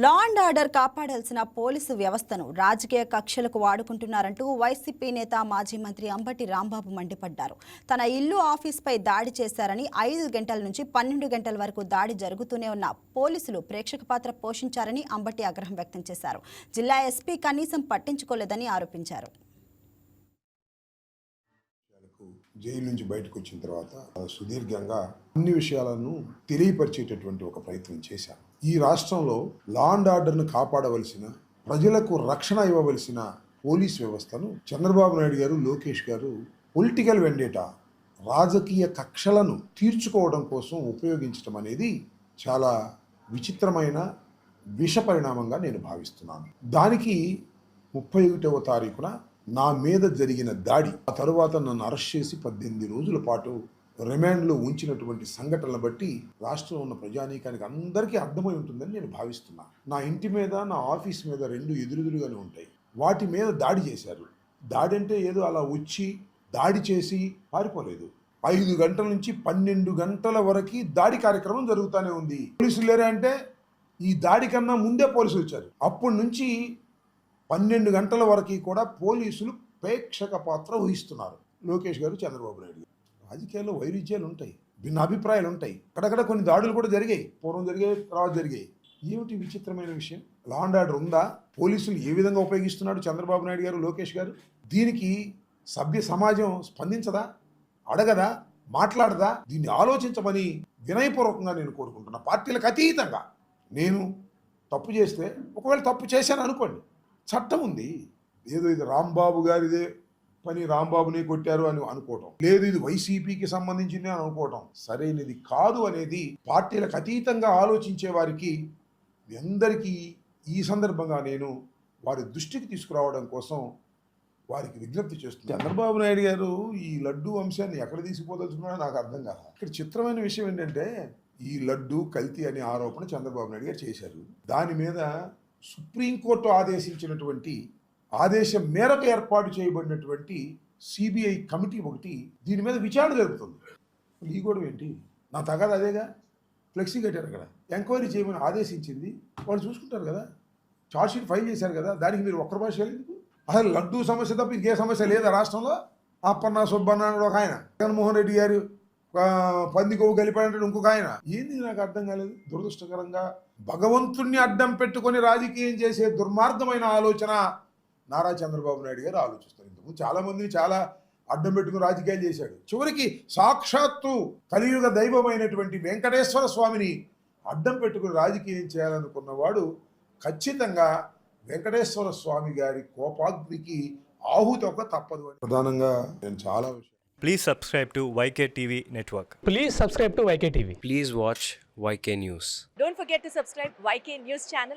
Law and order కాపాడాల్సిన police వ్యవస్థను రాజకీయ కక్షలకు వాడుకుంటున్నారంటూ వైసీపీ నేత మాజీ మంత్రి అంబటి రాంబాబు మండిపడ్డారు. తన ఇల్లు ఆఫీస్పై దాడి చేశారని 5 గంటల నుంచి 12 గంటల వరకు దాడి జరుగుతూనే ఉన్న పోలీసులు ప్రేక్షక పాత్ర పోషించారని అంబటి ఆగ్రహం వ్యక్తం చేశారు. జిల్లా ఎస్పీ కనీసం పట్టించుకోలేదని ఆరోపించారు. జైలు నుంచి బయటకు వచ్చిన తర్వాత సుదీర్ఘంగా అన్ని విషయాలను తెలియపరిచేటటువంటి ఒక ప్రయత్నం చేశారు. ఈ రాష్ట్రంలో లా అండ్ ఆర్డర్ను కాపాడవలసిన, ప్రజలకు రక్షణ ఇవ్వవలసిన పోలీస్ వ్యవస్థను చంద్రబాబు నాయుడు గారు, లోకేష్ గారు పొలిటికల్ వెండేటా, రాజకీయ కక్షలను తీర్చుకోవడం కోసం ఉపయోగించడం అనేది చాలా విచిత్రమైన విష పరిణామంగా నేను భావిస్తున్నాను. దానికి 31వ తారీఖున నా మీద జరిగిన దాడి, ఆ తరువాత నన్ను అరెస్ట్ చేసి 18 రోజుల పాటు రిమాండ్లో ఉంచినటువంటి సంఘటనలు బట్టి రాష్ట్రంలో ఉన్న ప్రజానీకానికి అందరికీ అర్థమై ఉంటుందని నేను భావిస్తున్నాను. నా ఇంటి మీద, నా ఆఫీస్ మీద 2 ఎదురెదురుగానే ఉంటాయి. వాటి మీద దాడి చేశారు. దాడి అంటే ఏదో అలా వచ్చి దాడి చేసి పారిపోలేదు. 5 గంటల నుంచి 12 గంటల వరకు దాడి కార్యక్రమం జరుగుతూనే ఉంది. పోలీసులు లేరా అంటే ఈ దాడి కన్నా ముందే పోలీసులు వచ్చారు. అప్పటి నుంచి 12 గంటల వరకు కూడా పోలీసులు ప్రేక్షక పాత్ర వహిస్తున్నారు. లోకేష్ గారు, చంద్రబాబు నాయుడు గారు. రాజకీయాల్లో వైరుధ్యాలు ఉంటాయి, భిన్న అభిప్రాయాలు ఉంటాయి. అక్కడక్కడ కొన్ని దాడులు కూడా జరిగాయి, పూర్వం జరిగాయి, తర్వాత జరిగాయి. ఏమిటి విచిత్రమైన విషయం? లా అండ్ ఆర్డర్ ఉందా? పోలీసులు ఏ విధంగా ఉపయోగిస్తున్నాడు చంద్రబాబు నాయుడు గారు, లోకేష్ గారు? దీనికి సభ్య సమాజం స్పందించదా, అడగదా, మాట్లాడదా? దీన్ని ఆలోచించమని వినయపూర్వకంగా నేను కోరుకుంటున్నా. పార్టీలకు అతీతంగా నేను తప్పు చేస్తే, ఒకవేళ తప్పు చేశాను అనుకోండి, చట్టం ఉంది. ఏదో ఇది రాంబాబు గారిదే పని, రాంబాబుని కొట్టారు అని అనుకోవటం, లేదు ఇది వైసీపీకి సంబంధించింది అని అనుకోవటం సరైనది కాదు అనేది పార్టీలకు అతీతంగా ఆలోచించే వారికి అందరికీ ఈ సందర్భంగా నేను వారి దృష్టికి తీసుకురావడం కోసం వారికి విజ్ఞప్తి చేస్తున్నాను. చంద్రబాబు నాయుడు గారు ఈ లడ్డు అంశాన్ని ఎక్కడ తీసుకుపోదలుచుకున్నాడో నాకు అర్థం కాదు. ఇక్కడ చిత్రమైన విషయం ఏంటంటే, ఈ లడ్డు కల్తీ అనే ఆరోపణ చంద్రబాబు నాయుడు గారు చేశారు. దాని మీద సుప్రీంకోర్టు ఆదేశించినటువంటి ఆదేశం మేరకు ఏర్పాటు చేయబడినటువంటి సిబిఐ కమిటీ ఒకటి దీని మీద విచారణ జరుపుతుంది. ఈ గొడవ ఏంటి? నా తగాదు అదేగా. ఫ్లెక్సీ కట్టారు కదా, ఎంక్వైరీ చేయమని ఆదేశించింది, వాళ్ళు చూసుకుంటారు కదా. ఛార్జ్షీట్ ఫైల్ చేశారు కదా, దానికి మీరు ఒక్కరి భాష ఎందుకు? అసలు లడ్డూ సమస్య తప్ప ఇంకే సమస్య లేదా రాష్ట్రంలో? అప్పన్న సుబ్బన్న అని ఒక ఆయన, జగన్మోహన్ రెడ్డి గారు పంది కొవ్వు కలిపాడంటే ఇంకొక ఆయన. ఏంది నాకు అర్థం కాలేదు. దురదృష్టకరంగా భగవంతుణ్ణి అడ్డం పెట్టుకొని రాజకీయం చేసే దుర్మార్గమైన ఆలోచన నారా చంద్రబాబు నాయుడు గారు ఆలోచిస్తారు. ఇంతకు చాలా మందిని చాలా అడ్డం పెట్టుకుని రాజకీయాలు చేశాడు. చివరికి సాక్షాత్తు కలియుగ దైవమైనటువంటి వెంకటేశ్వర స్వామిని అడ్డం పెట్టుకుని రాజకీయం చేయాలనుకున్నవాడు ఖచ్చితంగా వెంకటేశ్వర స్వామి గారి కోపాగ్నికి ఆహుతి ఒక తప్పదు అని ప్రధానంగా నేను చాలా Please subscribe to YK TV Network. Please subscribe to YK TV. Please watch YK News. Don't forget to subscribe YK News channel.